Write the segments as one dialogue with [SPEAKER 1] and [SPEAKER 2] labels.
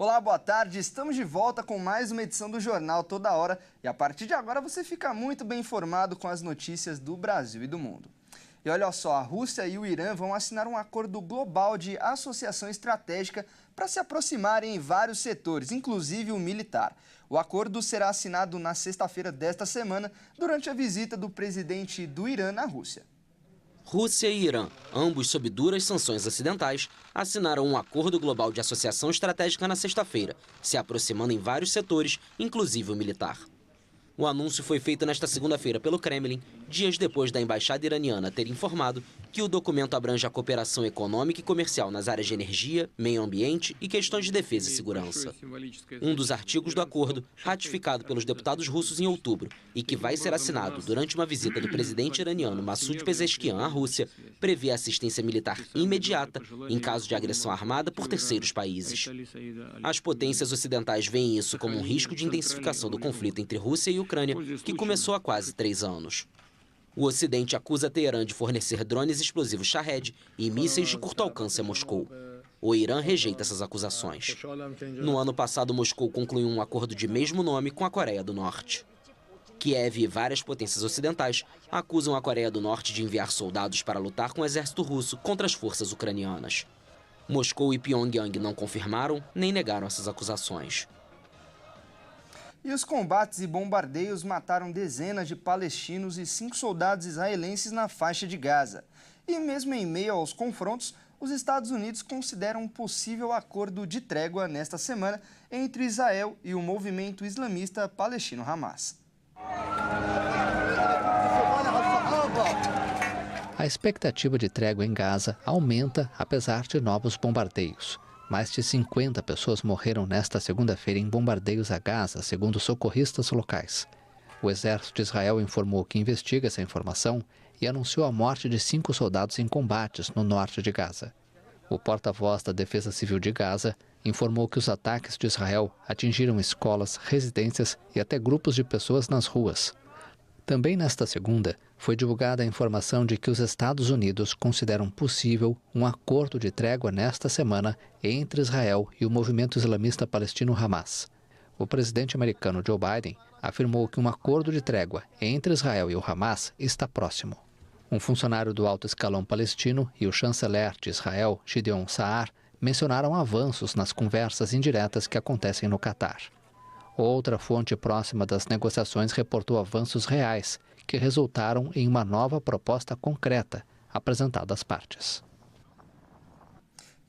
[SPEAKER 1] Olá, boa tarde. Estamos de volta com mais uma edição do Jornal Toda Hora e a partir de agora você fica muito bem informado com as notícias do Brasil e do mundo. E olha só, a Rússia e o Irã vão assinar um acordo global de associação estratégica para se aproximarem em vários setores, inclusive o militar. O acordo será assinado na sexta-feira desta semana, durante a visita do presidente do Irã na Rússia.
[SPEAKER 2] Rússia e Irã, ambos sob duras sanções ocidentais, assinaram um acordo global de associação estratégica na sexta-feira, se aproximando em vários setores, inclusive o militar. O anúncio foi feito nesta segunda-feira pelo Kremlin, dias depois da embaixada iraniana ter informado que o documento abrange a cooperação econômica e comercial nas áreas de energia, meio ambiente e questões de defesa e segurança. Um dos artigos do acordo, ratificado pelos deputados russos em outubro e que vai ser assinado durante uma visita do presidente iraniano Massoud Pezeshkian à Rússia, prevê assistência militar imediata em caso de agressão armada por terceiros países. As potências ocidentais veem isso como um risco de intensificação do conflito entre Rússia e Ucrânia, que começou há quase 3 anos. O Ocidente acusa Teherã de fornecer drones explosivos Shahed e mísseis de curto alcance a Moscou. O Irã rejeita essas acusações. No ano passado, Moscou concluiu um acordo de mesmo nome com a Coreia do Norte. Kiev e várias potências ocidentais acusam a Coreia do Norte de enviar soldados para lutar com o exército russo contra as forças ucranianas. Moscou e Pyongyang não confirmaram nem negaram essas acusações.
[SPEAKER 1] E os combates e bombardeios mataram dezenas de palestinos e 5 soldados israelenses na faixa de Gaza. E mesmo em meio aos confrontos, os Estados Unidos consideram um possível acordo de trégua nesta semana entre Israel e o movimento islamista palestino Hamas.
[SPEAKER 3] A expectativa de trégua em Gaza aumenta apesar de novos bombardeios. Mais de 50 pessoas morreram nesta segunda-feira em bombardeios a Gaza, segundo socorristas locais. O exército de Israel informou que investiga essa informação e anunciou a morte de 5 soldados em combates no norte de Gaza. O porta-voz da Defesa Civil de Gaza informou que os ataques de Israel atingiram escolas, residências e até grupos de pessoas nas ruas. Também nesta segunda, foi divulgada a informação de que os Estados Unidos consideram possível um acordo de trégua nesta semana entre Israel e o movimento islamista palestino Hamas. O presidente americano Joe Biden afirmou que um acordo de trégua entre Israel e o Hamas está próximo. Um funcionário do alto escalão palestino e o chanceler de Israel, Gideon Saar, mencionaram avanços nas conversas indiretas que acontecem no Catar. Outra fonte próxima das negociações reportou avanços reais, que resultaram em uma nova proposta concreta, apresentada às partes.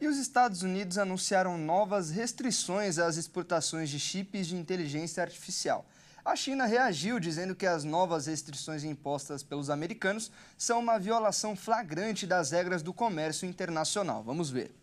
[SPEAKER 1] E os Estados Unidos anunciaram novas restrições às exportações de chips de inteligência artificial. A China reagiu dizendo que as novas restrições impostas pelos americanos são uma violação flagrante das regras do comércio internacional. Vamos ver.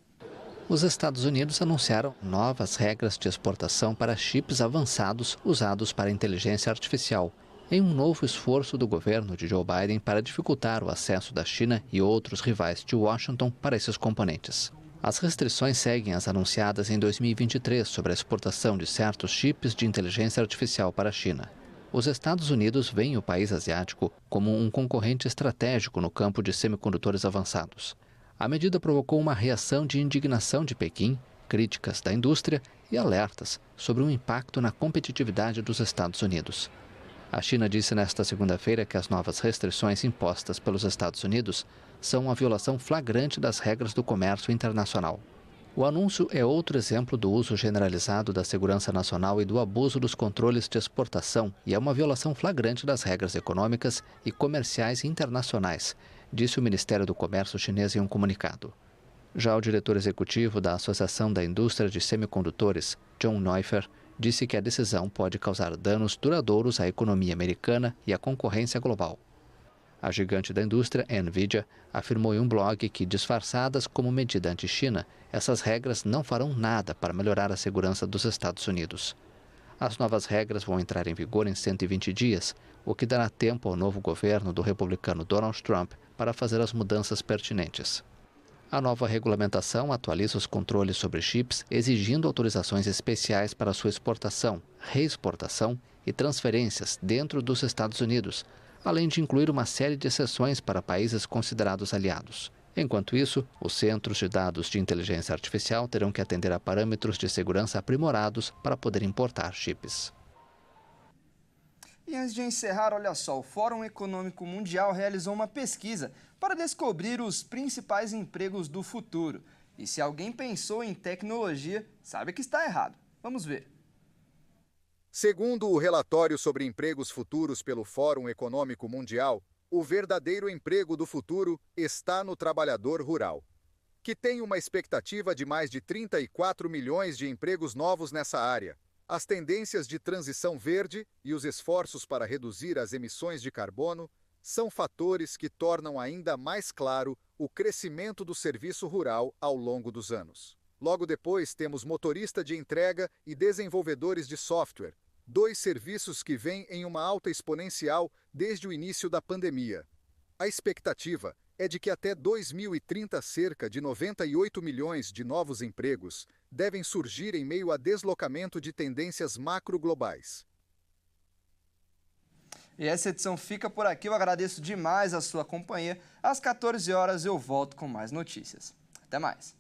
[SPEAKER 3] Os Estados Unidos anunciaram novas regras de exportação para chips avançados usados para inteligência artificial, em um novo esforço do governo de Joe Biden para dificultar o acesso da China e outros rivais de Washington para esses componentes. As restrições seguem as anunciadas em 2023 sobre a exportação de certos chips de inteligência artificial para a China. Os Estados Unidos veem o país asiático como um concorrente estratégico no campo de semicondutores avançados. A medida provocou uma reação de indignação de Pequim, críticas da indústria e alertas sobre o impacto na competitividade dos Estados Unidos. A China disse nesta segunda-feira que as novas restrições impostas pelos Estados Unidos são uma violação flagrante das regras do comércio internacional. O anúncio é outro exemplo do uso generalizado da segurança nacional e do abuso dos controles de exportação e é uma violação flagrante das regras econômicas e comerciais internacionais, disse o Ministério do Comércio chinês em um comunicado. Já o diretor executivo da Associação da Indústria de Semicondutores, John Neuffer, disse que a decisão pode causar danos duradouros à economia americana e à concorrência global. A gigante da indústria, Nvidia, afirmou em um blog que, disfarçadas como medida anti-China, essas regras não farão nada para melhorar a segurança dos Estados Unidos. As novas regras vão entrar em vigor em 120 dias, o que dará tempo ao novo governo do republicano Donald Trump para fazer as mudanças pertinentes. A nova regulamentação atualiza os controles sobre chips, exigindo autorizações especiais para sua exportação, reexportação e transferências dentro dos Estados Unidos, além de incluir uma série de exceções para países considerados aliados. Enquanto isso, os centros de dados de inteligência artificial terão que atender a parâmetros de segurança aprimorados para poder importar chips.
[SPEAKER 1] E antes de encerrar, olha só, o Fórum Econômico Mundial realizou uma pesquisa para descobrir os principais empregos do futuro. E se alguém pensou em tecnologia, sabe que está errado. Vamos ver.
[SPEAKER 4] Segundo o relatório sobre empregos futuros pelo Fórum Econômico Mundial, o verdadeiro emprego do futuro está no trabalhador rural, que tem uma expectativa de mais de 34 milhões de empregos novos nessa área. As tendências de transição verde e os esforços para reduzir as emissões de carbono são fatores que tornam ainda mais claro o crescimento do serviço rural ao longo dos anos. Logo depois, temos motorista de entrega e desenvolvedores de software, dois serviços que vêm em uma alta exponencial desde o início da pandemia. A expectativa é de que até 2030 cerca de 98 milhões de novos empregos devem surgir em meio a deslocamento de tendências macro-globais.
[SPEAKER 1] E essa edição fica por aqui. Eu agradeço demais a sua companhia. Às 14 horas eu volto com mais notícias. Até mais.